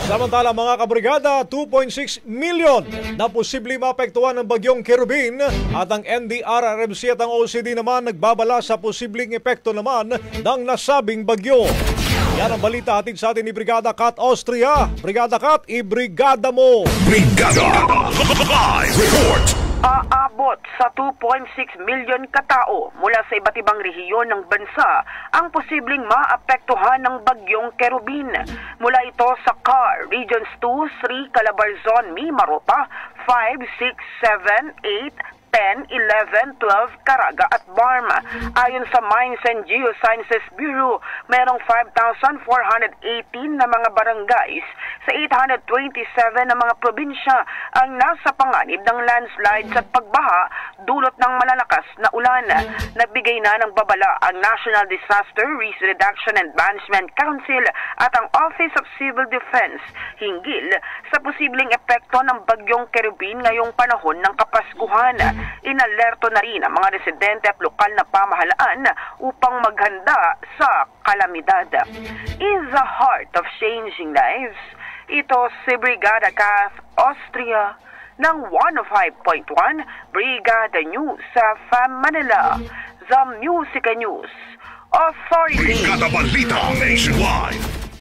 Samantala mga kabrigada, 2.6 million na posibleng maapektuhan ng bagyong Kerubin at ang NDRRMC at ang OCD naman nagbabala sa posibleng epekto naman ng nasabing bagyo. Yan ang balita hatid sa atin ni Brigada Kat Austria. Brigada Kat, ibrigada mo! Brigada Live Report! Aabot sa 2.6 million katao mula sa iba't ibang rehiyon ng bansa ang posibleng maapektuhan ng bagyong Kerubin. Mula ito sa CAR, Regions 2, 3, Calabarzon, Mimaropa, 5, 6, 7, 8, 10, 11, 12, Caraga at Barma. Ayon sa Mines and Geosciences Bureau, mayroong 5,418 na mga barangays sa 827 na mga probinsya ang nasa panganib ng landslides at pagbaha dulot ng malalakas na ulan. Nagbigay na ng babala ang National Disaster Risk Reduction and Management Council at ang Office of Civil Defense hinggil sa posibleng epekto ng bagyong Kerubin ngayong panahon ng Kapaskuhan. Inalerto na rin ang mga residente at lokal na pamahalaan upang maghanda sa kalamidad. In the heart of changing lives, ito si Brigada Kat Austria ng 105.1 Brigada News sa Manila, the Music News Authority. Brigada Balita Nationwide.